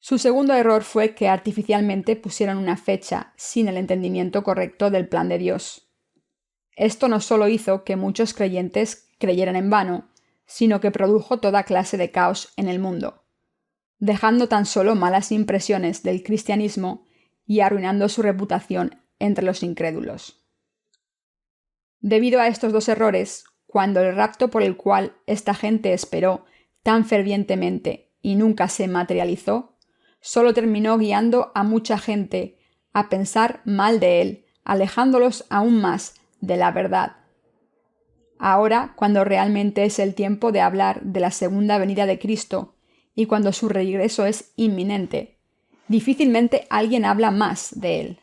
Su segundo error fue que artificialmente pusieron una fecha sin el entendimiento correcto del plan de Dios. Esto no solo hizo que muchos creyentes creyeran en vano, sino que produjo toda clase de caos en el mundo, dejando tan solo malas impresiones del cristianismo y arruinando su reputación entre los incrédulos. Debido a estos dos errores, cuando el rapto por el cual esta gente esperó tan fervientemente y nunca se materializó, solo terminó guiando a mucha gente a pensar mal de él, alejándolos aún más de la verdad. Ahora, cuando realmente es el tiempo de hablar de la segunda venida de Cristo y cuando su regreso es inminente, difícilmente alguien habla más de él.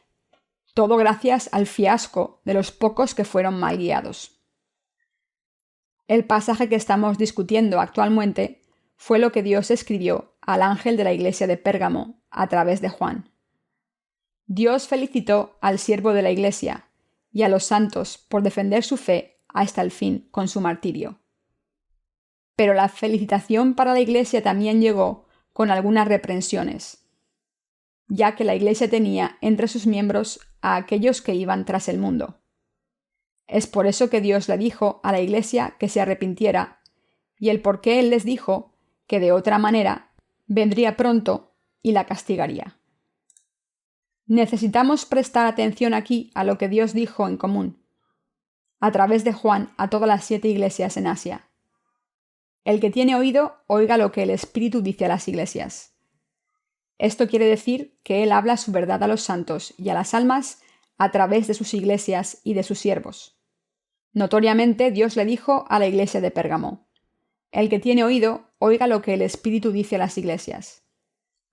Todo gracias al fiasco de los pocos que fueron mal guiados. El pasaje que estamos discutiendo actualmente fue lo que Dios escribió al ángel de la iglesia de Pérgamo a través de Juan. Dios felicitó al siervo de la iglesia y a los santos por defender su fe hasta el fin con su martirio. Pero la felicitación para la iglesia también llegó con algunas reprensiones, ya que la iglesia tenía entre sus miembros a aquellos que iban tras el mundo. Es por eso que Dios le dijo a la iglesia que se arrepintiera, y el por qué Él les dijo que de otra manera vendría pronto y la castigaría. Necesitamos prestar atención aquí a lo que Dios dijo en común, a través de Juan a todas las 7 iglesias en Asia. El que tiene oído, oiga lo que el Espíritu dice a las iglesias. Esto quiere decir que Él habla su verdad a los santos y a las almas a través de sus iglesias y de sus siervos. Notoriamente Dios le dijo a la iglesia de Pérgamo: el que tiene oído, oiga lo que el Espíritu dice a las iglesias.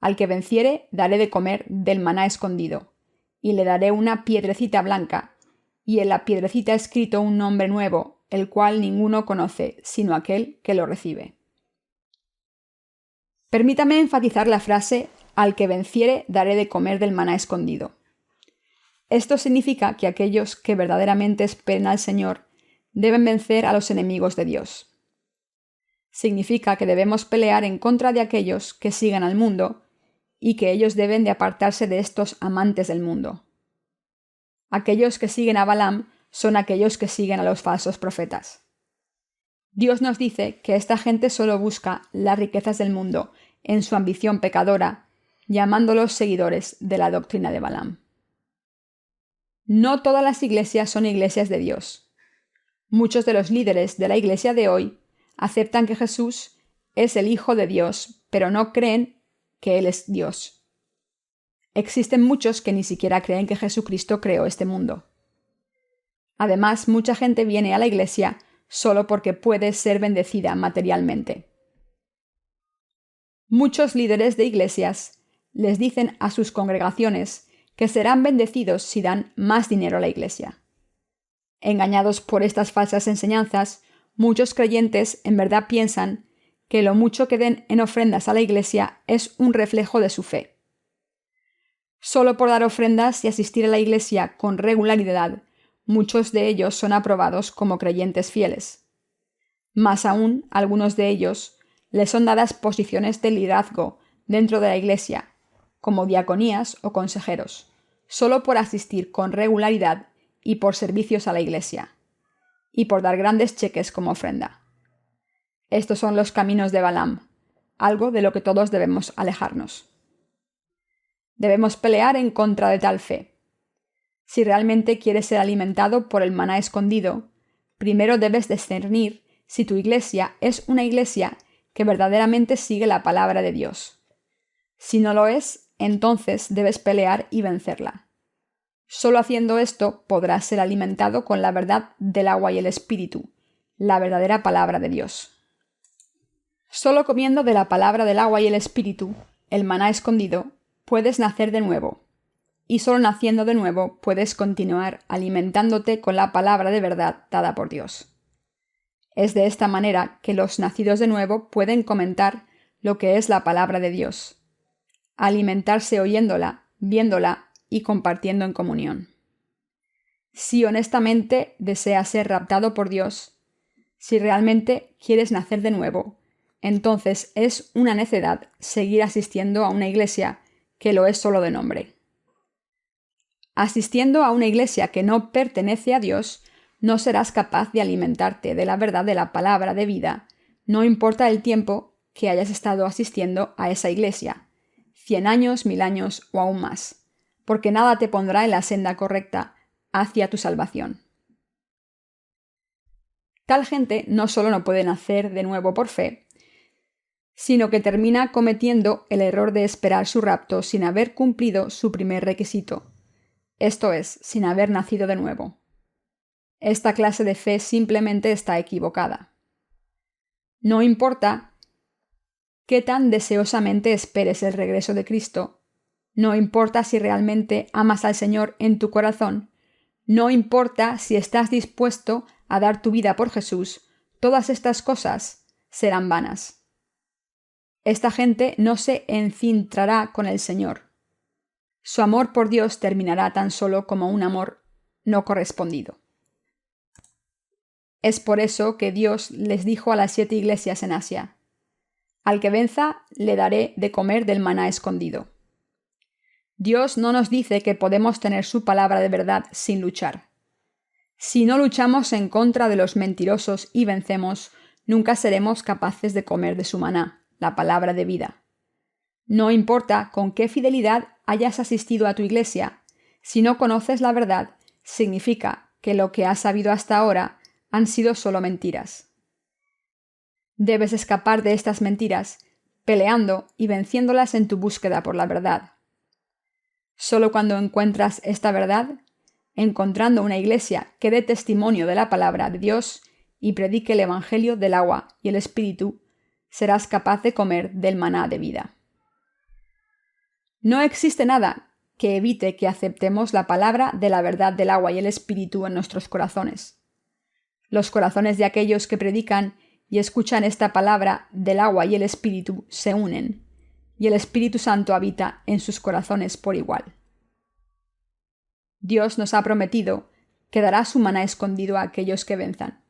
Al que venciere, daré de comer del maná escondido, y le daré una piedrecita blanca, y en la piedrecita escrito un nombre nuevo, el cual ninguno conoce, sino aquel que lo recibe. Permítame enfatizar la frase: al que venciere, daré de comer del maná escondido. Esto significa que aquellos que verdaderamente esperen al Señor deben vencer a los enemigos de Dios. Significa que debemos pelear en contra de aquellos que sigan al mundo y que ellos deben de apartarse de estos amantes del mundo. Aquellos que siguen a Balaam son aquellos que siguen a los falsos profetas. Dios nos dice que esta gente solo busca las riquezas del mundo en su ambición pecadora, llamándolos seguidores de la doctrina de Balaam. No todas las iglesias son iglesias de Dios. Muchos de los líderes de la iglesia de hoy aceptan que Jesús es el Hijo de Dios, pero no creen que Él es Dios. Existen muchos que ni siquiera creen que Jesucristo creó este mundo. Además, mucha gente viene a la iglesia solo porque puede ser bendecida materialmente. Muchos líderes de iglesias les dicen a sus congregaciones que serán bendecidos si dan más dinero a la iglesia. Engañados por estas falsas enseñanzas, muchos creyentes en verdad piensan que lo mucho que den en ofrendas a la iglesia es un reflejo de su fe. Solo por dar ofrendas y asistir a la iglesia con regularidad, muchos de ellos son aprobados como creyentes fieles. Más aún, algunos de ellos les son dadas posiciones de liderazgo dentro de la iglesia, como diaconías o consejeros, solo por asistir con regularidad y por servicios a la iglesia, y por dar grandes cheques como ofrenda. Estos son los caminos de Balaam, algo de lo que todos debemos alejarnos. Debemos pelear en contra de tal fe. Si realmente quieres ser alimentado por el maná escondido, primero debes discernir si tu iglesia es una iglesia que verdaderamente sigue la palabra de Dios. Si no lo es, entonces debes pelear y vencerla. Solo haciendo esto podrás ser alimentado con la verdad del agua y el espíritu, la verdadera palabra de Dios. Solo comiendo de la palabra del agua y el espíritu, el maná escondido, puedes nacer de nuevo. Y solo naciendo de nuevo puedes continuar alimentándote con la palabra de verdad dada por Dios. Es de esta manera que los nacidos de nuevo pueden comentar lo que es la palabra de Dios, alimentarse oyéndola, viéndola y compartiendo en comunión. Si honestamente deseas ser raptado por Dios, si realmente quieres nacer de nuevo, entonces es una necedad seguir asistiendo a una iglesia que lo es solo de nombre. Asistiendo a una iglesia que no pertenece a Dios, no serás capaz de alimentarte de la verdad de la palabra de vida, no importa el tiempo que hayas estado asistiendo a esa iglesia, 100 años, 1000 años o aún más, porque nada te pondrá en la senda correcta hacia tu salvación. Tal gente no solo no puede nacer de nuevo por fe, sino que termina cometiendo el error de esperar su rapto sin haber cumplido su primer requisito, esto es, sin haber nacido de nuevo. Esta clase de fe simplemente está equivocada. No importa qué tan deseosamente esperes el regreso de Cristo, no importa si realmente amas al Señor en tu corazón, no importa si estás dispuesto a dar tu vida por Jesús, todas estas cosas serán vanas. Esta gente no se encintrará con el Señor. Su amor por Dios terminará tan solo como un amor no correspondido. Es por eso que Dios les dijo a las 7 iglesias en Asia: al que venza le daré de comer del maná escondido. Dios no nos dice que podemos tener su palabra de verdad sin luchar. Si no luchamos en contra de los mentirosos y vencemos, nunca seremos capaces de comer de su maná, la palabra de vida. No importa con qué fidelidad hayas asistido a tu iglesia, si no conoces la verdad, significa que lo que has sabido hasta ahora han sido solo mentiras. Debes escapar de estas mentiras, peleando y venciéndolas en tu búsqueda por la verdad. Solo cuando encuentras esta verdad, encontrando una iglesia que dé testimonio de la palabra de Dios y predique el evangelio del agua y el espíritu, serás capaz de comer del maná de vida. No existe nada que evite que aceptemos la palabra de la verdad del agua y el espíritu en nuestros corazones. Los corazones de aquellos que predican y escuchan esta palabra del agua y el espíritu se unen, y el Espíritu Santo habita en sus corazones por igual. Dios nos ha prometido que dará su maná escondido a aquellos que venzan.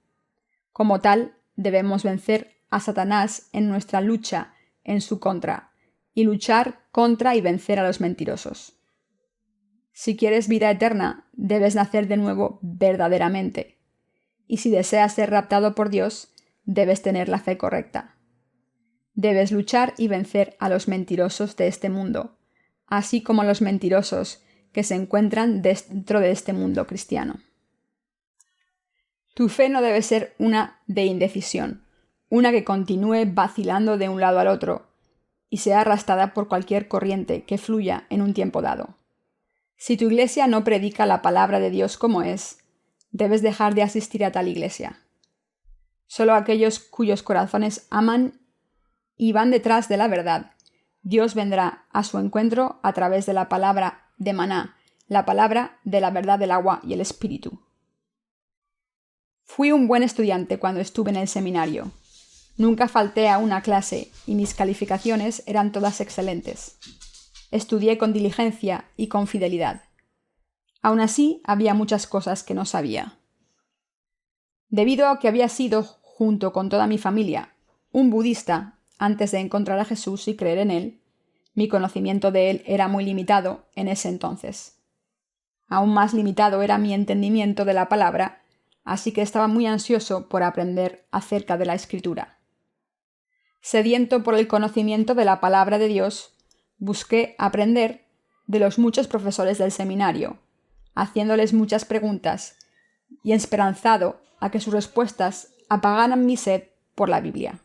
Como tal, debemos vencer a Satanás en nuestra lucha en su contra, y luchar contra y vencer a los mentirosos. Si quieres vida eterna, debes nacer de nuevo verdaderamente. Y si deseas ser raptado por Dios, debes tener la fe correcta. Debes luchar y vencer a los mentirosos de este mundo, así como a los mentirosos que se encuentran dentro de este mundo cristiano. Tu fe no debe ser una de indecisión, una que continúe vacilando de un lado al otro y sea arrastrada por cualquier corriente que fluya en un tiempo dado. Si tu iglesia no predica la palabra de Dios como es, debes dejar de asistir a tal iglesia. Solo aquellos cuyos corazones aman y van detrás de la verdad, Dios vendrá a su encuentro a través de la palabra de maná, la palabra de la verdad del agua y el espíritu. Fui un buen estudiante cuando estuve en el seminario. Nunca falté a una clase y mis calificaciones eran todas excelentes. Estudié con diligencia y con fidelidad. Aún así, había muchas cosas que no sabía. Debido a que había sido, junto con toda mi familia, un budista antes de encontrar a Jesús y creer en él, mi conocimiento de él era muy limitado en ese entonces. Aún más limitado era mi entendimiento de la palabra, así que estaba muy ansioso por aprender acerca de la Escritura. Sediento por el conocimiento de la palabra de Dios, busqué aprender de los muchos profesores del seminario, haciéndoles muchas preguntas y esperanzado a que sus respuestas apagaran mi sed por la Biblia.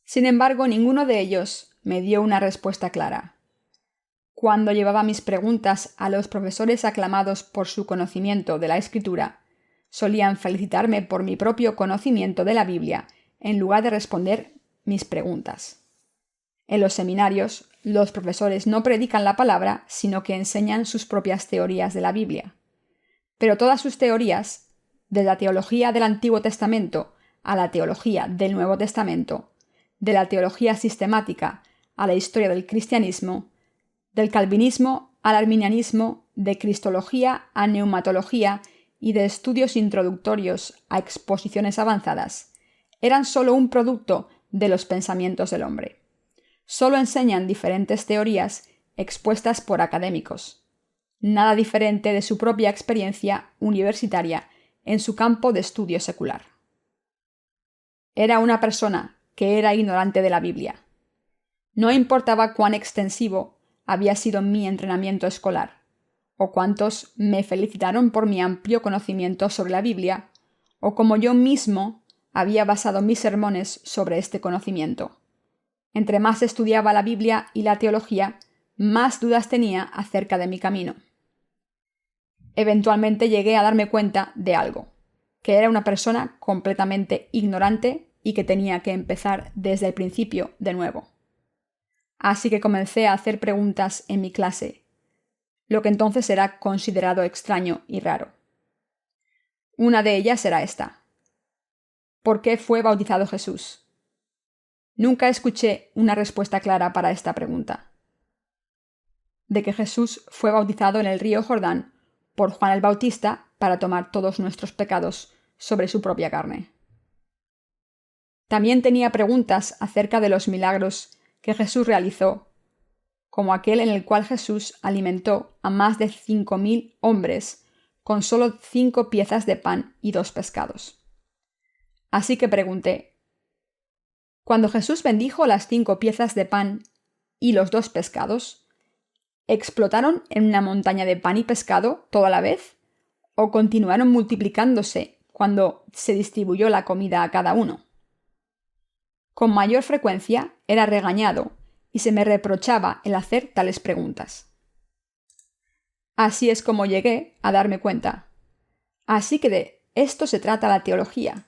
Sin embargo, ninguno de ellos me dio una respuesta clara. Cuando llevaba mis preguntas a los profesores aclamados por su conocimiento de la Escritura, solían felicitarme por mi propio conocimiento de la Biblia en lugar de responder mis preguntas. En los seminarios, los profesores no predican la palabra, sino que enseñan sus propias teorías de la Biblia. Pero todas sus teorías, de la teología del Antiguo Testamento a la teología del Nuevo Testamento, de la teología sistemática a la historia del cristianismo, del calvinismo al arminianismo, de cristología a neumatología y de estudios introductorios a exposiciones avanzadas, eran solo un producto de los pensamientos del hombre. Solo enseñan diferentes teorías expuestas por académicos, nada diferente de su propia experiencia universitaria en su campo de estudio secular. Era una persona que era ignorante de la Biblia. No importaba cuán extensivo había sido mi entrenamiento escolar, o cuántos me felicitaron por mi amplio conocimiento sobre la Biblia, o cómo yo mismo había basado mis sermones sobre este conocimiento. Entre más estudiaba la Biblia y la teología, más dudas tenía acerca de mi camino. Eventualmente llegué a darme cuenta de algo, que era una persona completamente ignorante y que tenía que empezar desde el principio de nuevo. Así que comencé a hacer preguntas en mi clase, lo que entonces era considerado extraño y raro. Una de ellas era esta: ¿por qué fue bautizado Jesús? Nunca escuché una respuesta clara para esta pregunta. De que Jesús fue bautizado en el río Jordán por Juan el Bautista para tomar todos nuestros pecados sobre su propia carne. También tenía preguntas acerca de los milagros que Jesús realizó, como aquel en el cual Jesús alimentó a más de 5.000 hombres con solo 5 piezas de pan y 2 pescados. Así que pregunté: cuando Jesús bendijo las 5 piezas de pan y los 2 pescados, ¿explotaron en una montaña de pan y pescado toda la vez? ¿O continuaron multiplicándose cuando se distribuyó la comida a cada uno? Con mayor frecuencia era regañado y se me reprochaba el hacer tales preguntas. Así es como llegué a darme cuenta. Así que de esto se trata la teología.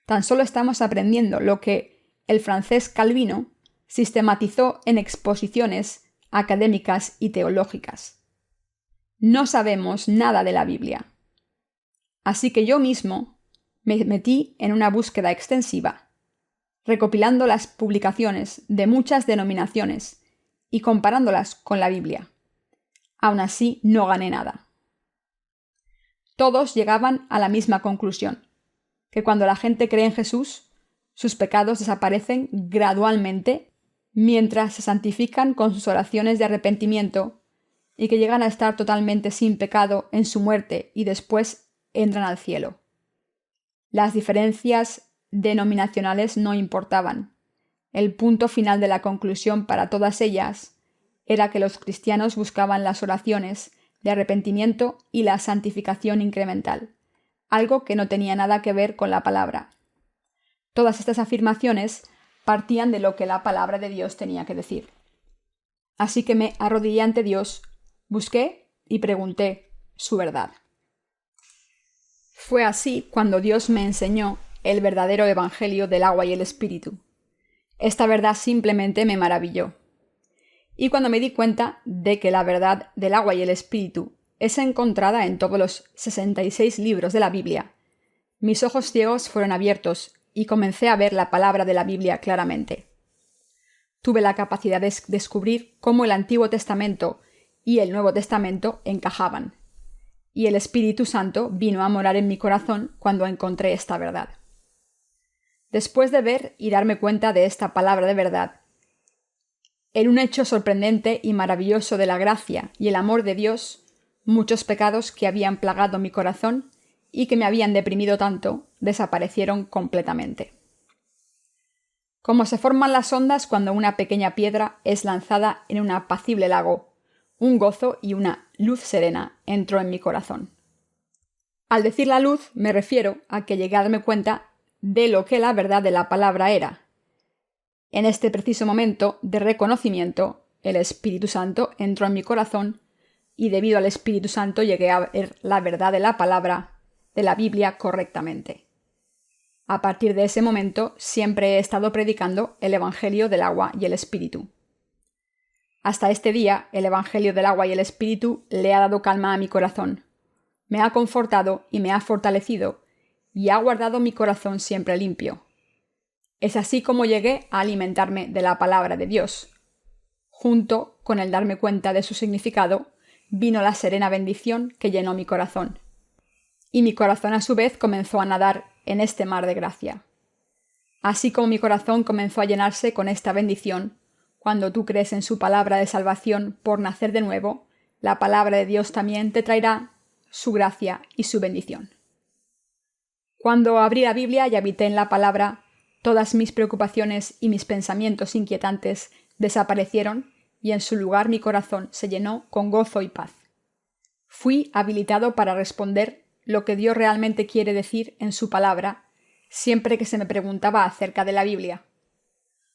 Tan solo estamos aprendiendo lo que el francés Calvino sistematizó en exposiciones académicas y teológicas. No sabemos nada de la Biblia. Así que yo mismo me metí en una búsqueda extensiva, recopilando las publicaciones de muchas denominaciones y comparándolas con la Biblia. Aún así, no gané nada. Todos llegaban a la misma conclusión, que cuando la gente cree en Jesús, sus pecados desaparecen gradualmente mientras se santifican con sus oraciones de arrepentimiento y que llegan a estar totalmente sin pecado en su muerte y después entran al cielo. Las diferencias denominacionales no importaban. El punto final de la conclusión para todas ellas era que los cristianos buscaban las oraciones de arrepentimiento y la santificación incremental, algo que no tenía nada que ver con la palabra. Todas estas afirmaciones partían de lo que la palabra de Dios tenía que decir. Así que me arrodillé ante Dios, busqué y pregunté su verdad. Fue así cuando Dios me enseñó el verdadero evangelio del agua y el espíritu. Esta verdad simplemente me maravilló. Y cuando me di cuenta de que la verdad del agua y el espíritu es encontrada en todos los 66 libros de la Biblia, mis ojos ciegos fueron abiertos y comencé a ver la palabra de la Biblia claramente. Tuve la capacidad de descubrir cómo el Antiguo Testamento y el Nuevo Testamento encajaban, y el Espíritu Santo vino a morar en mi corazón cuando encontré esta verdad. Después de ver y darme cuenta de esta palabra de verdad, en un hecho sorprendente y maravilloso de la gracia y el amor de Dios, muchos pecados que habían plagado mi corazón y que me habían deprimido tanto, desaparecieron completamente. Como se forman las ondas cuando una pequeña piedra es lanzada en un apacible lago, un gozo y una luz serena entró en mi corazón. Al decir la luz, me refiero a que llegué a darme cuenta de lo que la verdad de la palabra era. En este preciso momento de reconocimiento, el Espíritu Santo entró en mi corazón y debido al Espíritu Santo llegué a ver la verdad de la palabra de la Biblia correctamente. A partir de ese momento siempre he estado predicando el Evangelio del agua y el Espíritu. Hasta este día, el Evangelio del agua y el Espíritu le ha dado calma a mi corazón, me ha confortado y me ha fortalecido, y ha guardado mi corazón siempre limpio. Es así como llegué a alimentarme de la palabra de Dios. Junto con el darme cuenta de su significado, vino la serena bendición que llenó mi corazón. Y mi corazón a su vez comenzó a nadar en este mar de gracia. Así como mi corazón comenzó a llenarse con esta bendición, cuando tú crees en su palabra de salvación por nacer de nuevo, la palabra de Dios también te traerá su gracia y su bendición. Cuando abrí la Biblia y habité en la palabra, todas mis preocupaciones y mis pensamientos inquietantes desaparecieron y en su lugar mi corazón se llenó con gozo y paz. Fui habilitado para responder lo que Dios realmente quiere decir en su palabra siempre que se me preguntaba acerca de la Biblia.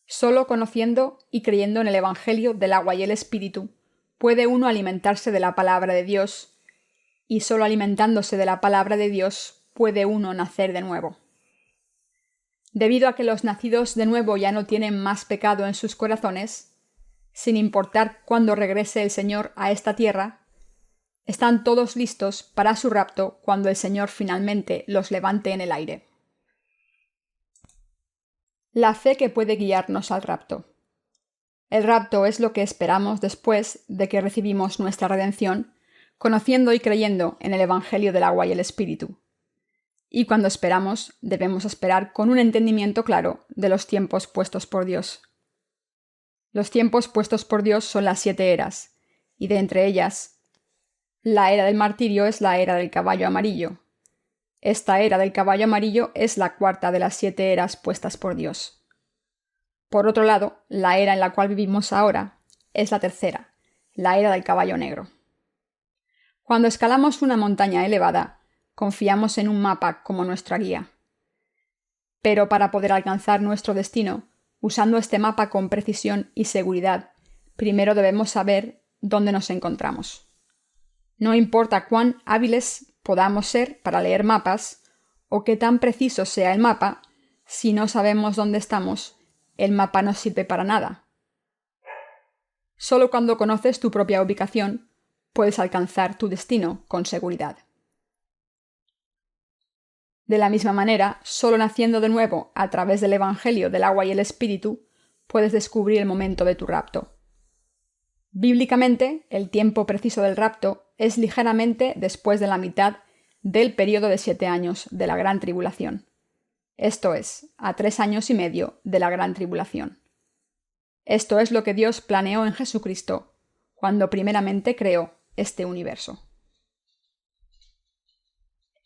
Solo conociendo y creyendo en el Evangelio del agua y el Espíritu puede uno alimentarse de la palabra de Dios, y solo alimentándose de la palabra de Dios puede uno nacer de nuevo. Debido a que los nacidos de nuevo ya no tienen más pecado en sus corazones, sin importar cuándo regrese el Señor a esta tierra, están todos listos para su rapto cuando el Señor finalmente los levante en el aire. La fe que puede guiarnos al rapto. El rapto es lo que esperamos después de que recibimos nuestra redención, conociendo y creyendo en el Evangelio del agua y el Espíritu. Y cuando esperamos, debemos esperar con un entendimiento claro de los tiempos puestos por Dios. Los tiempos puestos por Dios son las 7 eras, y de entre ellas, la era del martirio es la era del caballo amarillo. Esta era del caballo amarillo es la 4ª de las 7 eras puestas por Dios. Por otro lado, la era en la cual vivimos ahora es la 3ª, la era del caballo negro. Cuando escalamos una montaña elevada, confiamos en un mapa como nuestra guía. Pero para poder alcanzar nuestro destino, usando este mapa con precisión y seguridad, primero debemos saber dónde nos encontramos. No importa cuán hábiles podamos ser para leer mapas, o qué tan preciso sea el mapa, si no sabemos dónde estamos, el mapa no sirve para nada. Solo cuando conoces tu propia ubicación, puedes alcanzar tu destino con seguridad. De la misma manera, solo naciendo de nuevo a través del Evangelio del agua y el Espíritu, puedes descubrir el momento de tu rapto. Bíblicamente, el tiempo preciso del rapto es ligeramente después de la mitad del período de 7 años de la Gran Tribulación. Esto es, a 3 años y medio de la Gran Tribulación. Esto es lo que Dios planeó en Jesucristo cuando primeramente creó este universo.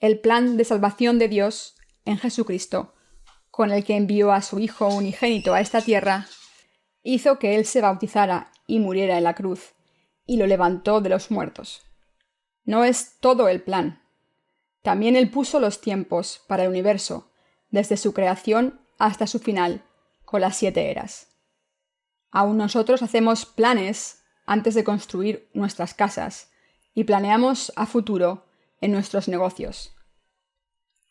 El plan de salvación de Dios en Jesucristo, con el que envió a su Hijo unigénito a esta tierra, hizo que Él se bautizara y muriera en la cruz, y lo levantó de los muertos. No es todo el plan. También Él puso los tiempos para el universo, desde su creación hasta su final, con las 7 eras. Aún nosotros hacemos planes antes de construir nuestras casas, y planeamos a futuro en nuestros negocios.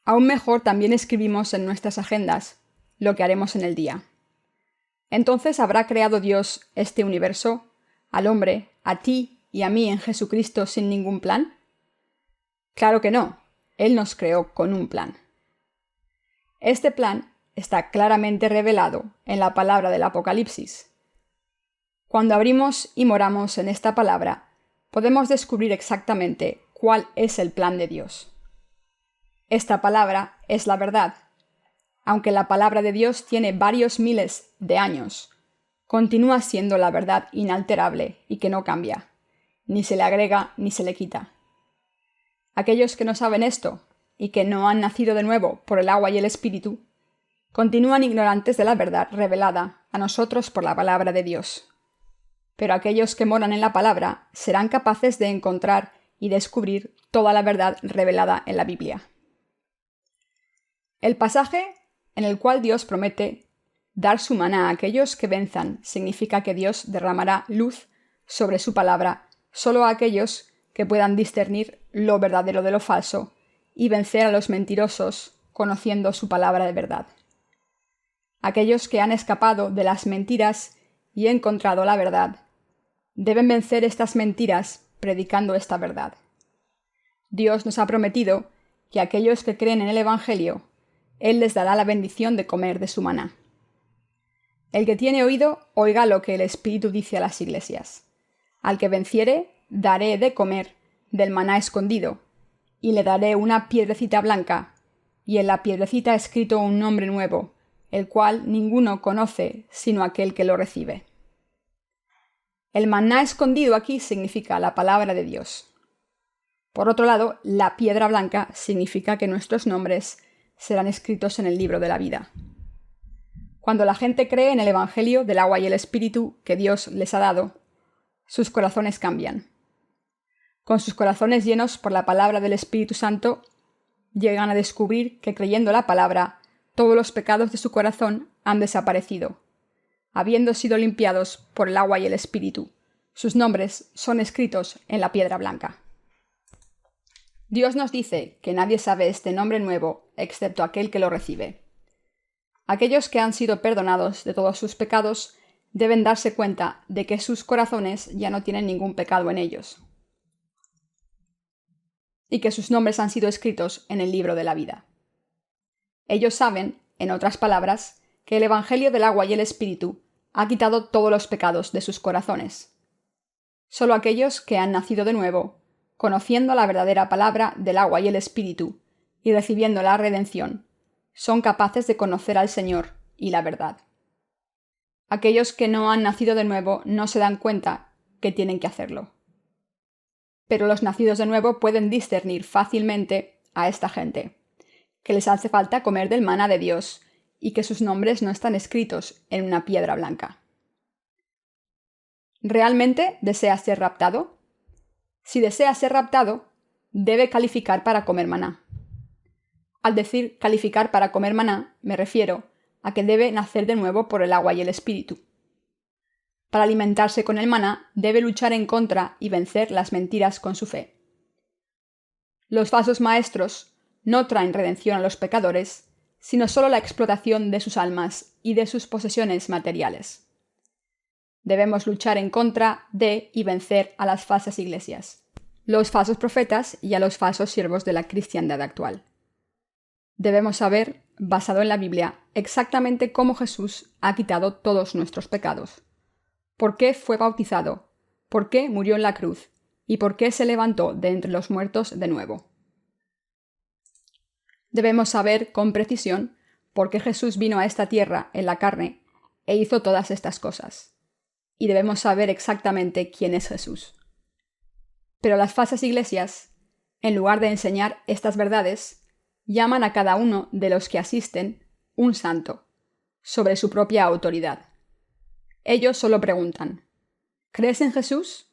Aún mejor, también escribimos en nuestras agendas lo que haremos en el día. Entonces, ¿habrá creado Dios este universo, al hombre, a ti y a mí en Jesucristo sin ningún plan? Claro que no. Él nos creó con un plan. Este plan está claramente revelado en la palabra del Apocalipsis. Cuando abrimos y moramos en esta palabra, podemos descubrir exactamente cuál es el plan de Dios. Esta palabra es la verdad. Aunque la palabra de Dios tiene varios miles de años, continúa siendo la verdad inalterable y que no cambia, ni se le agrega ni se le quita. Aquellos que no saben esto y que no han nacido de nuevo por el agua y el Espíritu, continúan ignorantes de la verdad revelada a nosotros por la palabra de Dios. Pero aquellos que moran en la palabra serán capaces de encontrar y descubrir toda la verdad revelada en la Biblia. El pasaje en el cual Dios promete dar su maná a aquellos que venzan significa que Dios derramará luz sobre su palabra solo a aquellos que puedan discernir lo verdadero de lo falso y vencer a los mentirosos conociendo su palabra de verdad. Aquellos que han escapado de las mentiras y encontrado la verdad deben vencer estas mentiras predicando esta verdad. Dios nos ha prometido que a aquellos que creen en el Evangelio, Él les dará la bendición de comer de su maná. El que tiene oído, oiga lo que el Espíritu dice a las iglesias. Al que venciere, daré de comer del maná escondido, y le daré una piedrecita blanca, y en la piedrecita escrito un nombre nuevo, el cual ninguno conoce sino aquel que lo recibe. El maná escondido aquí significa la palabra de Dios. Por otro lado, la piedra blanca significa que nuestros nombres serán escritos en el libro de la vida. Cuando la gente cree en el Evangelio del agua y el Espíritu que Dios les ha dado, sus corazones cambian. Con sus corazones llenos por la palabra del Espíritu Santo, llegan a descubrir que creyendo la palabra, todos los pecados de su corazón han desaparecido. Habiendo sido limpiados por el agua y el Espíritu, sus nombres son escritos en la piedra blanca. Dios nos dice que nadie sabe este nombre nuevo excepto aquel que lo recibe. Aquellos que han sido perdonados de todos sus pecados deben darse cuenta de que sus corazones ya no tienen ningún pecado en ellos y que sus nombres han sido escritos en el libro de la vida. Ellos saben, en otras palabras, que el Evangelio del agua y el Espíritu ha quitado todos los pecados de sus corazones. Solo aquellos que han nacido de nuevo, conociendo la verdadera palabra del agua y el Espíritu y recibiendo la redención, son capaces de conocer al Señor y la verdad. Aquellos que no han nacido de nuevo no se dan cuenta que tienen que hacerlo. Pero los nacidos de nuevo pueden discernir fácilmente a esta gente, que les hace falta comer del maná de Dios y que sus nombres no están escritos en una piedra blanca. ¿Realmente deseas ser raptado? Si desea ser raptado, debe calificar para comer maná. Al decir calificar para comer maná, me refiero a que debe nacer de nuevo por el agua y el Espíritu. Para alimentarse con el maná, debe luchar en contra y vencer las mentiras con su fe. Los falsos maestros no traen redención a los pecadores, sino solo la explotación de sus almas y de sus posesiones materiales. Debemos luchar en contra de y vencer a las falsas iglesias, los falsos profetas y a los falsos siervos de la cristiandad actual. Debemos saber, basado en la Biblia, exactamente cómo Jesús ha quitado todos nuestros pecados, por qué fue bautizado, por qué murió en la cruz y por qué se levantó de entre los muertos de nuevo. Debemos saber con precisión por qué Jesús vino a esta tierra en la carne e hizo todas estas cosas. Y debemos saber exactamente quién es Jesús. Pero las falsas iglesias, en lugar de enseñar estas verdades, llaman a cada uno de los que asisten un santo, sobre su propia autoridad. Ellos solo preguntan, ¿crees en Jesús?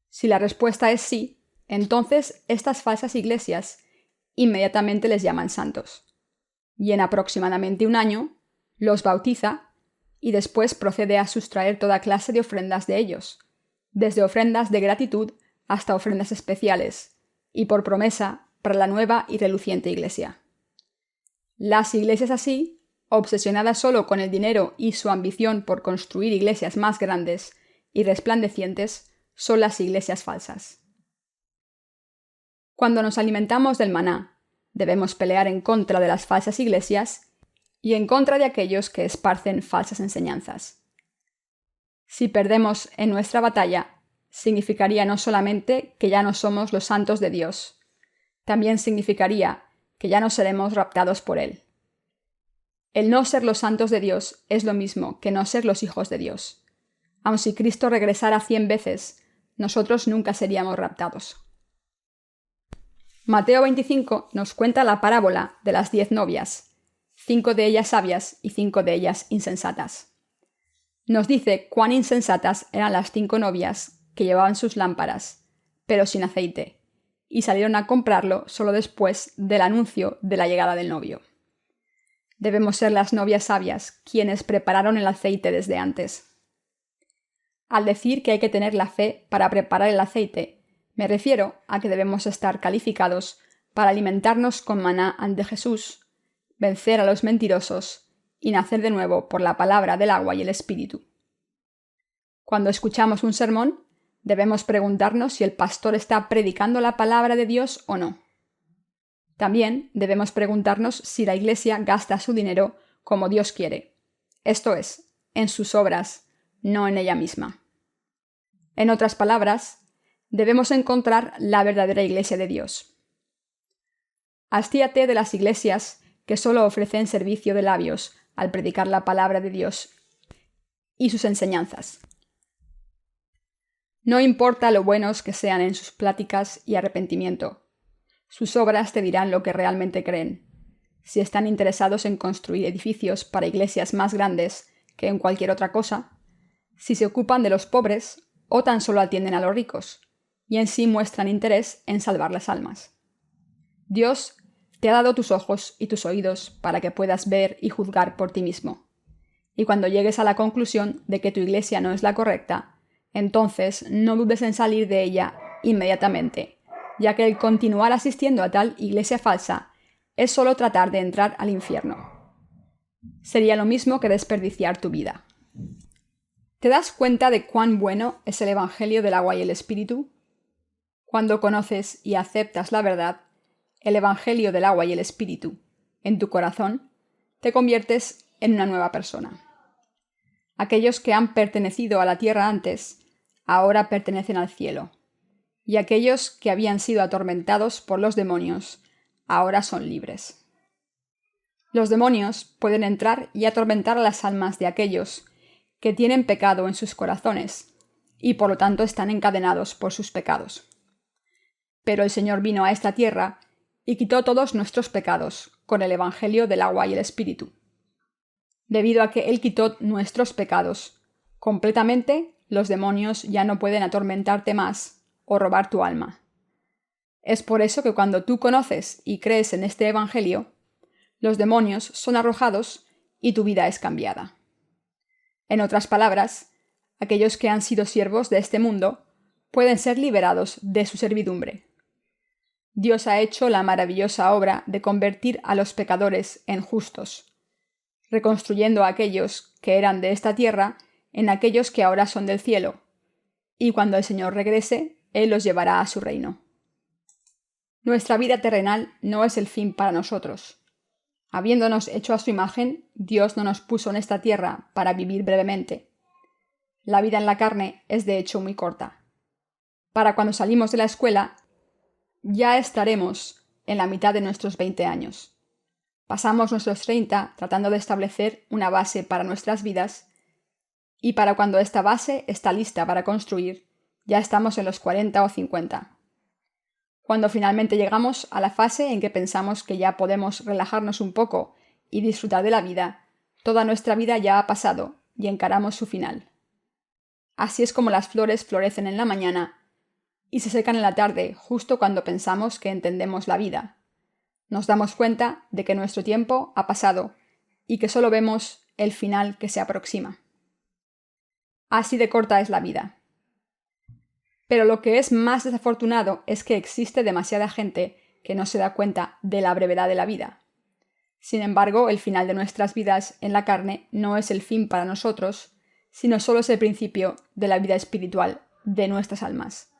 Si la respuesta es sí, entonces estas falsas iglesias inmediatamente les llaman santos. Y en aproximadamente un año los bautiza y después procede a sustraer toda clase de ofrendas de ellos, desde ofrendas de gratitud hasta ofrendas especiales, y por promesa para la nueva y reluciente iglesia. Las iglesias así, obsesionadas solo con el dinero y su ambición por construir iglesias más grandes y resplandecientes, son las iglesias falsas. Cuando nos alimentamos del maná, debemos pelear en contra de las falsas iglesias y en contra de aquellos que esparcen falsas enseñanzas. Si perdemos en nuestra batalla, significaría no solamente que ya no somos los santos de Dios, también significaría que ya no seremos raptados por Él. El no ser los santos de Dios es lo mismo que no ser los hijos de Dios. Aun si Cristo regresara 100 veces, nosotros nunca seríamos raptados. Mateo 25 nos cuenta la parábola de las 10 novias, 5 de ellas sabias y 5 de ellas insensatas. Nos dice cuán insensatas eran las 5 novias que llevaban sus lámparas, pero sin aceite, y salieron a comprarlo solo después del anuncio de la llegada del novio. Debemos ser las novias sabias, quienes prepararon el aceite desde antes. Al decir que hay que tener la fe para preparar el aceite, me refiero a que debemos estar calificados para alimentarnos con maná ante Jesús, vencer a los mentirosos y nacer de nuevo por la palabra del agua y el Espíritu. Cuando escuchamos un sermón, debemos preguntarnos si el pastor está predicando la palabra de Dios o no. También debemos preguntarnos si la Iglesia gasta su dinero como Dios quiere, esto es, en sus obras, no en ella misma. En otras palabras, debemos encontrar la verdadera Iglesia de Dios. Hastíate de las iglesias que solo ofrecen servicio de labios al predicar la palabra de Dios y sus enseñanzas. No importa lo buenos que sean en sus pláticas y arrepentimiento, sus obras te dirán lo que realmente creen. Si están interesados en construir edificios para iglesias más grandes que en cualquier otra cosa, si se ocupan de los pobres o tan solo atienden a los ricos, y en sí muestran interés en salvar las almas. Dios te ha dado tus ojos y tus oídos para que puedas ver y juzgar por ti mismo. Y cuando llegues a la conclusión de que tu iglesia no es la correcta, entonces no dudes en salir de ella inmediatamente, ya que el continuar asistiendo a tal iglesia falsa es solo tratar de entrar al infierno. Sería lo mismo que desperdiciar tu vida. ¿Te das cuenta de cuán bueno es el Evangelio del agua y el Espíritu? Cuando conoces y aceptas la verdad, el Evangelio del agua y el Espíritu, en tu corazón, te conviertes en una nueva persona. Aquellos que han pertenecido a la tierra antes, ahora pertenecen al cielo. Y aquellos que habían sido atormentados por los demonios, ahora son libres. Los demonios pueden entrar y atormentar a las almas de aquellos que tienen pecado en sus corazones, y por lo tanto están encadenados por sus pecados. Pero el Señor vino a esta tierra y quitó todos nuestros pecados con el Evangelio del agua y el Espíritu. Debido a que Él quitó nuestros pecados completamente, los demonios ya no pueden atormentarte más o robar tu alma. Es por eso que cuando tú conoces y crees en este Evangelio, los demonios son arrojados y tu vida es cambiada. En otras palabras, aquellos que han sido siervos de este mundo pueden ser liberados de su servidumbre. Dios ha hecho la maravillosa obra de convertir a los pecadores en justos, reconstruyendo a aquellos que eran de esta tierra en aquellos que ahora son del cielo, y cuando el Señor regrese, Él los llevará a su reino. Nuestra vida terrenal no es el fin para nosotros. Habiéndonos hecho a su imagen, Dios no nos puso en esta tierra para vivir brevemente. La vida en la carne es de hecho muy corta. Para cuando salimos de la escuela, ya estaremos en la mitad de nuestros 20 años. Pasamos nuestros 30 tratando de establecer una base para nuestras vidas, y para cuando esta base está lista para construir, ya estamos en los 40 o 50. Cuando finalmente llegamos a la fase en que pensamos que ya podemos relajarnos un poco y disfrutar de la vida, toda nuestra vida ya ha pasado y encaramos su final. Así es como las flores florecen en la mañana y se secan en la tarde, justo cuando pensamos que entendemos la vida. Nos damos cuenta de que nuestro tiempo ha pasado y que solo vemos el final que se aproxima. Así de corta es la vida. Pero lo que es más desafortunado es que existe demasiada gente que no se da cuenta de la brevedad de la vida. Sin embargo, el final de nuestras vidas en la carne no es el fin para nosotros, sino solo es el principio de la vida espiritual de nuestras almas.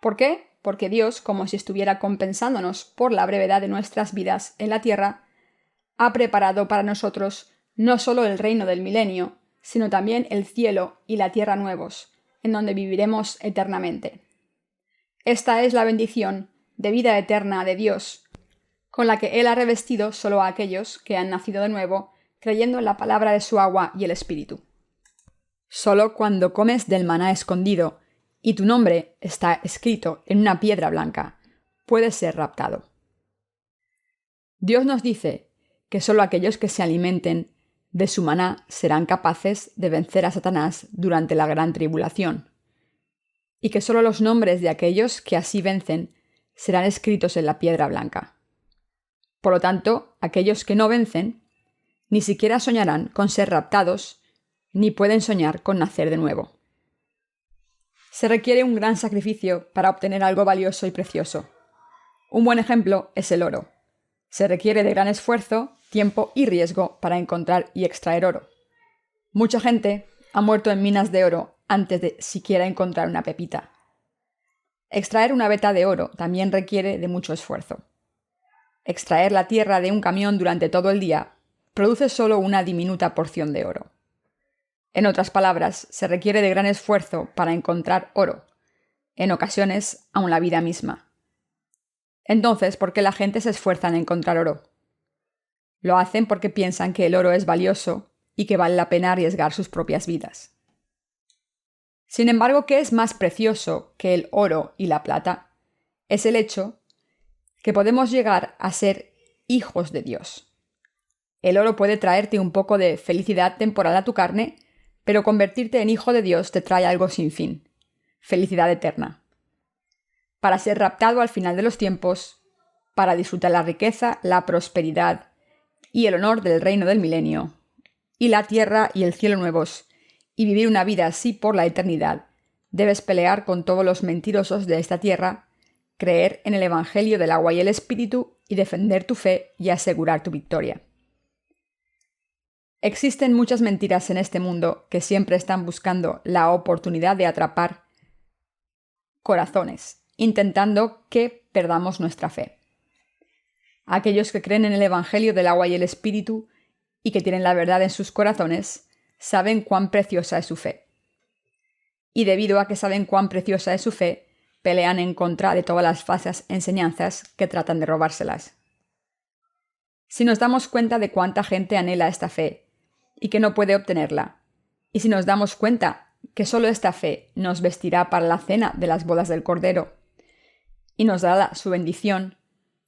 ¿Por qué? Porque Dios, como si estuviera compensándonos por la brevedad de nuestras vidas en la tierra, ha preparado para nosotros no solo el reino del milenio, sino también el cielo y la tierra nuevos, en donde viviremos eternamente. Esta es la bendición de vida eterna de Dios, con la que Él ha revestido solo a aquellos que han nacido de nuevo, creyendo en la palabra de su agua y el Espíritu. Solo cuando comes del maná escondido y tu nombre está escrito en una piedra blanca, puedes ser raptado. Dios nos dice que solo aquellos que se alimenten de su maná serán capaces de vencer a Satanás durante la gran tribulación, y que solo los nombres de aquellos que así vencen serán escritos en la piedra blanca. Por lo tanto, aquellos que no vencen ni siquiera soñarán con ser raptados, ni pueden soñar con nacer de nuevo. Se requiere un gran sacrificio para obtener algo valioso y precioso. Un buen ejemplo es el oro. Se requiere de gran esfuerzo, tiempo y riesgo para encontrar y extraer oro. Mucha gente ha muerto en minas de oro antes de siquiera encontrar una pepita. Extraer una veta de oro también requiere de mucho esfuerzo. Extraer la tierra de un camión durante todo el día produce solo una diminuta porción de oro. En otras palabras, se requiere de gran esfuerzo para encontrar oro, en ocasiones aún la vida misma. Entonces, ¿por qué la gente se esfuerza en encontrar oro? Lo hacen porque piensan que el oro es valioso y que vale la pena arriesgar sus propias vidas. Sin embargo, ¿qué es más precioso que el oro y la plata? Es el hecho que podemos llegar a ser hijos de Dios. El oro puede traerte un poco de felicidad temporal a tu carne, pero convertirte en hijo de Dios te trae algo sin fin, felicidad eterna. Para ser raptado al final de los tiempos, para disfrutar la riqueza, la prosperidad y el honor del reino del milenio, y la tierra y el cielo nuevos, y vivir una vida así por la eternidad, debes pelear con todos los mentirosos de esta tierra, creer en el Evangelio del agua y el Espíritu y defender tu fe y asegurar tu victoria. Existen muchas mentiras en este mundo que siempre están buscando la oportunidad de atrapar corazones, intentando que perdamos nuestra fe. Aquellos que creen en el Evangelio del agua y el Espíritu y que tienen la verdad en sus corazones, saben cuán preciosa es su fe. Y debido a que saben cuán preciosa es su fe, pelean en contra de todas las falsas enseñanzas que tratan de robárselas. Si nos damos cuenta de cuánta gente anhela esta fe y que no puede obtenerla, y si nos damos cuenta que solo esta fe nos vestirá para la cena de las bodas del Cordero y nos dará su bendición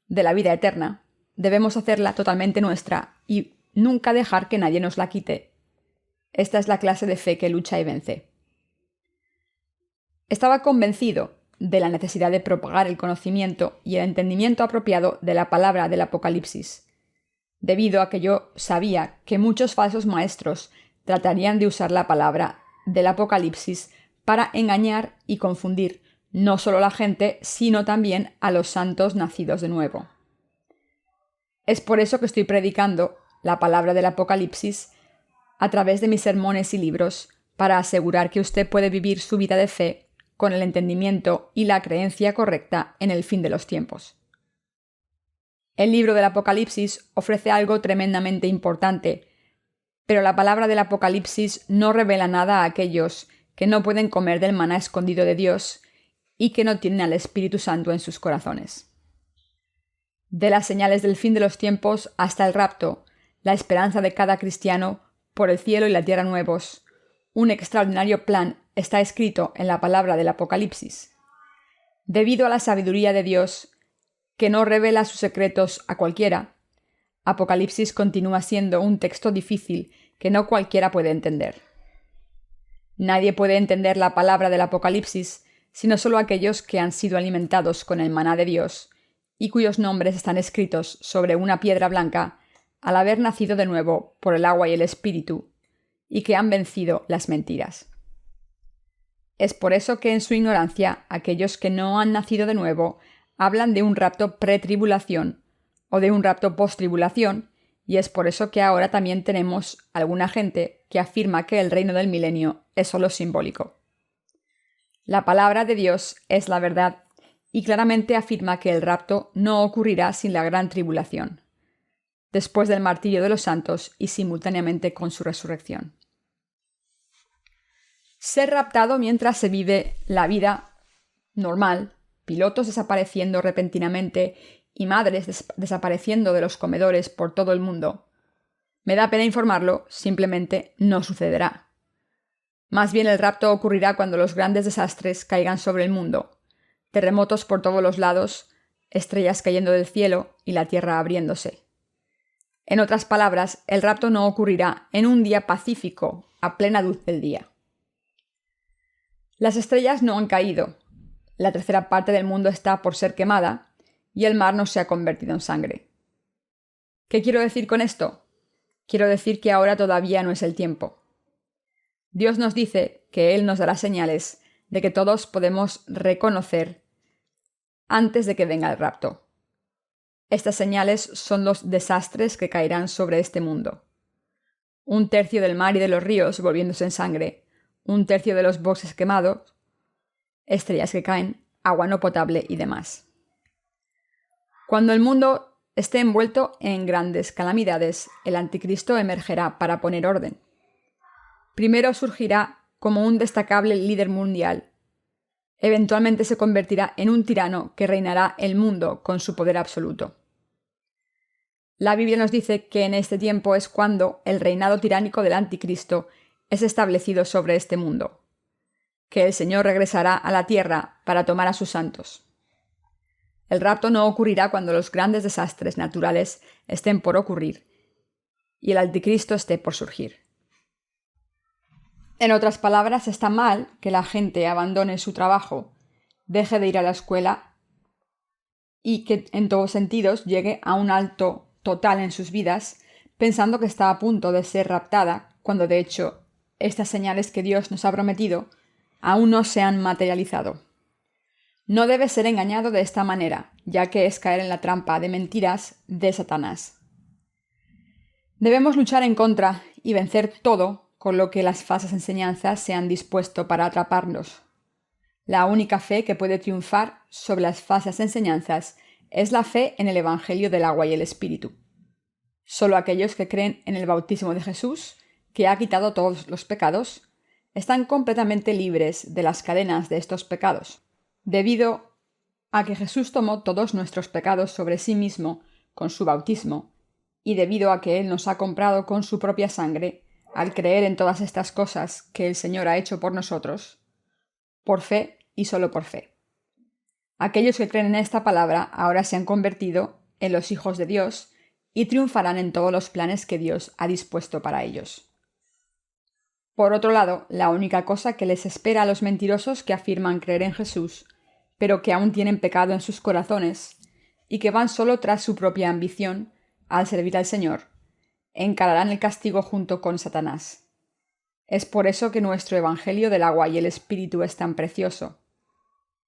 de la vida eterna, debemos hacerla totalmente nuestra y nunca dejar que nadie nos la quite. Esta es la clase de fe que lucha y vence. Estaba convencido de la necesidad de propagar el conocimiento y el entendimiento apropiado de la palabra del Apocalipsis, debido a que yo sabía que muchos falsos maestros tratarían de usar la palabra del Apocalipsis para engañar y confundir no solo a la gente, sino también a los santos nacidos de nuevo. Es por eso que estoy predicando la palabra del Apocalipsis a través de mis sermones y libros, para asegurar que usted puede vivir su vida de fe con el entendimiento y la creencia correcta en el fin de los tiempos. El libro del Apocalipsis ofrece algo tremendamente importante, pero la palabra del Apocalipsis no revela nada a aquellos que no pueden comer del maná escondido de Dios y que no tienen al Espíritu Santo en sus corazones. De las señales del fin de los tiempos hasta el rapto, la esperanza de cada cristiano por el cielo y la tierra nuevos, un extraordinario plan está escrito en la palabra del Apocalipsis. Debido a la sabiduría de Dios, que no revela sus secretos a cualquiera, Apocalipsis continúa siendo un texto difícil que no cualquiera puede entender. Nadie puede entender la palabra del Apocalipsis sino solo aquellos que han sido alimentados con el maná de Dios y cuyos nombres están escritos sobre una piedra blanca al haber nacido de nuevo por el agua y el Espíritu, y que han vencido las mentiras. Es por eso que en su ignorancia aquellos que no han nacido de nuevo hablan de un rapto pretribulación o de un rapto postribulación, y es por eso que ahora también tenemos alguna gente que afirma que el reino del milenio es solo simbólico. La palabra de Dios es la verdad y claramente afirma que el rapto no ocurrirá sin la gran tribulación, después del martirio de los santos y simultáneamente con su resurrección. Ser raptado mientras se vive la vida normal, pilotos desapareciendo repentinamente y madres desapareciendo de los comedores por todo el mundo. Me da pena informarlo, simplemente no sucederá. Más bien el rapto ocurrirá cuando los grandes desastres caigan sobre el mundo, terremotos por todos los lados, estrellas cayendo del cielo y la tierra abriéndose. En otras palabras, el rapto no ocurrirá en un día pacífico, a plena luz del día. Las estrellas no han caído, la tercera parte del mundo está por ser quemada y el mar no se ha convertido en sangre. ¿Qué quiero decir con esto? Quiero decir que ahora todavía no es el tiempo. Dios nos dice que Él nos dará señales de que todos podemos reconocer antes de que venga el rapto. Estas señales son los desastres que caerán sobre este mundo. 1/3 del mar y de los ríos volviéndose en sangre, 1/3 de los bosques quemados, estrellas que caen, agua no potable y demás. Cuando el mundo esté envuelto en grandes calamidades, el anticristo emergerá para poner orden. Primero surgirá como un destacable líder mundial. Eventualmente se convertirá en un tirano que reinará el mundo con su poder absoluto. La Biblia nos dice que en este tiempo es cuando el reinado tiránico del Anticristo es establecido sobre este mundo, que el Señor regresará a la tierra para tomar a sus santos. El rapto no ocurrirá cuando los grandes desastres naturales estén por ocurrir y el Anticristo esté por surgir. En otras palabras, está mal que la gente abandone su trabajo, deje de ir a la escuela y que en todos sentidos llegue a un alto total en sus vidas, pensando que está a punto de ser raptada, cuando de hecho estas señales que Dios nos ha prometido aún no se han materializado. No debes ser engañado de esta manera, ya que es caer en la trampa de mentiras de Satanás. Debemos luchar en contra y vencer todo con lo que las falsas enseñanzas se han dispuesto para atraparnos. La única fe que puede triunfar sobre las falsas enseñanzas es la fe en el Evangelio del agua y el Espíritu. Solo aquellos que creen en el bautismo de Jesús, que ha quitado todos los pecados, están completamente libres de las cadenas de estos pecados. Debido a que Jesús tomó todos nuestros pecados sobre sí mismo con su bautismo, y debido a que Él nos ha comprado con su propia sangre, al creer en todas estas cosas que el Señor ha hecho por nosotros, por fe y solo por fe. Aquellos que creen en esta palabra ahora se han convertido en los hijos de Dios y triunfarán en todos los planes que Dios ha dispuesto para ellos. Por otro lado, la única cosa que les espera a los mentirosos que afirman creer en Jesús, pero que aún tienen pecado en sus corazones, y que van solo tras su propia ambición, al servir al Señor, encararán el castigo junto con Satanás. Es por eso que nuestro Evangelio del agua y el Espíritu es tan precioso.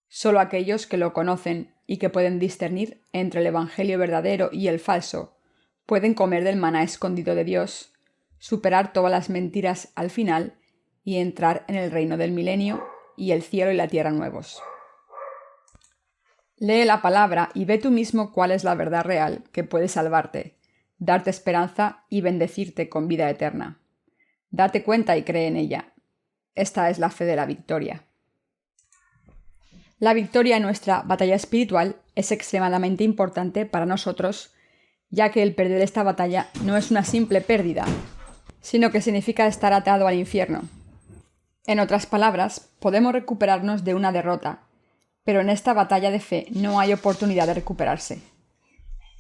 Solo aquellos que lo conocen y que pueden discernir entre el Evangelio verdadero y el falso, pueden comer del maná escondido de Dios, superar todas las mentiras al final y entrar en el reino del milenio y el cielo y la tierra nuevos. Lee la palabra y ve tú mismo cuál es la verdad real que puede salvarte, darte esperanza y bendecirte con vida eterna. Date cuenta y cree en ella. Esta es la fe de la victoria. La victoria en nuestra batalla espiritual es extremadamente importante para nosotros, ya que el perder esta batalla no es una simple pérdida, sino que significa estar atado al infierno. En otras palabras, podemos recuperarnos de una derrota, pero en esta batalla de fe no hay oportunidad de recuperarse.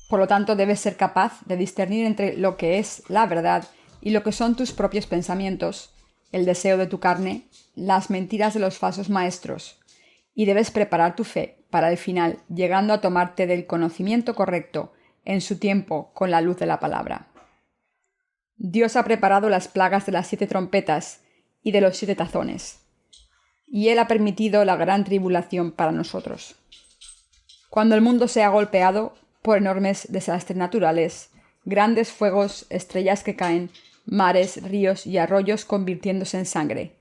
Por lo tanto, debes ser capaz de discernir entre lo que es la verdad y lo que son tus propios pensamientos, el deseo de tu carne, las mentiras de los falsos maestros, y debes preparar tu fe para el final, llegando a tomarte del conocimiento correcto en su tiempo con la luz de la palabra. Dios ha preparado las plagas de las 7 trompetas y de los 7 tazones, y Él ha permitido la gran tribulación para nosotros. Cuando el mundo sea golpeado por enormes desastres naturales, grandes fuegos, estrellas que caen, mares, ríos y arroyos convirtiéndose en sangre,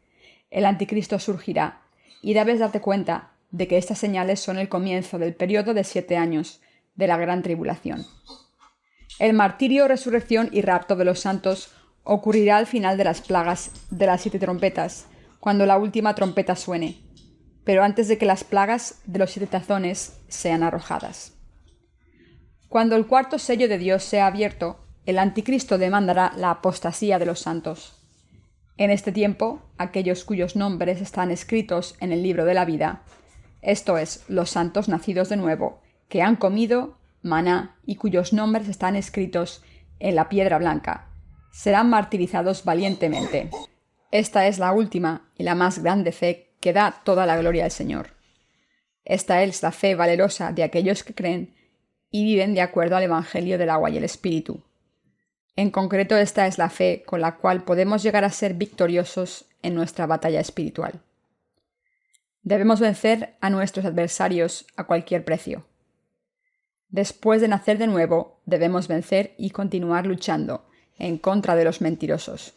el Anticristo surgirá, y debes darte cuenta de que estas señales son el comienzo del periodo de 7 años de la gran tribulación. El martirio, resurrección y rapto de los santos ocurrirá al final de las plagas de las 7 trompetas, cuando la última trompeta suene, pero antes de que las plagas de los 7 tazones sean arrojadas. Cuando el cuarto sello de Dios sea abierto, el Anticristo demandará la apostasía de los santos. En este tiempo, aquellos cuyos nombres están escritos en el libro de la vida, esto es, los santos nacidos de nuevo, que han comido maná y cuyos nombres están escritos en la piedra blanca, serán martirizados valientemente. Esta es la última y la más grande fe que da toda la gloria al Señor. Esta es la fe valerosa de aquellos que creen y viven de acuerdo al Evangelio del agua y el Espíritu. En concreto, esta es la fe con la cual podemos llegar a ser victoriosos en nuestra batalla espiritual. Debemos vencer a nuestros adversarios a cualquier precio. Después de nacer de nuevo, debemos vencer y continuar luchando en contra de los mentirosos.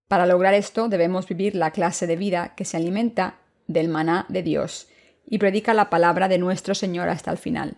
Para lograr esto, debemos vivir la clase de vida que se alimenta del maná de Dios y predica la palabra de nuestro Señor hasta el final.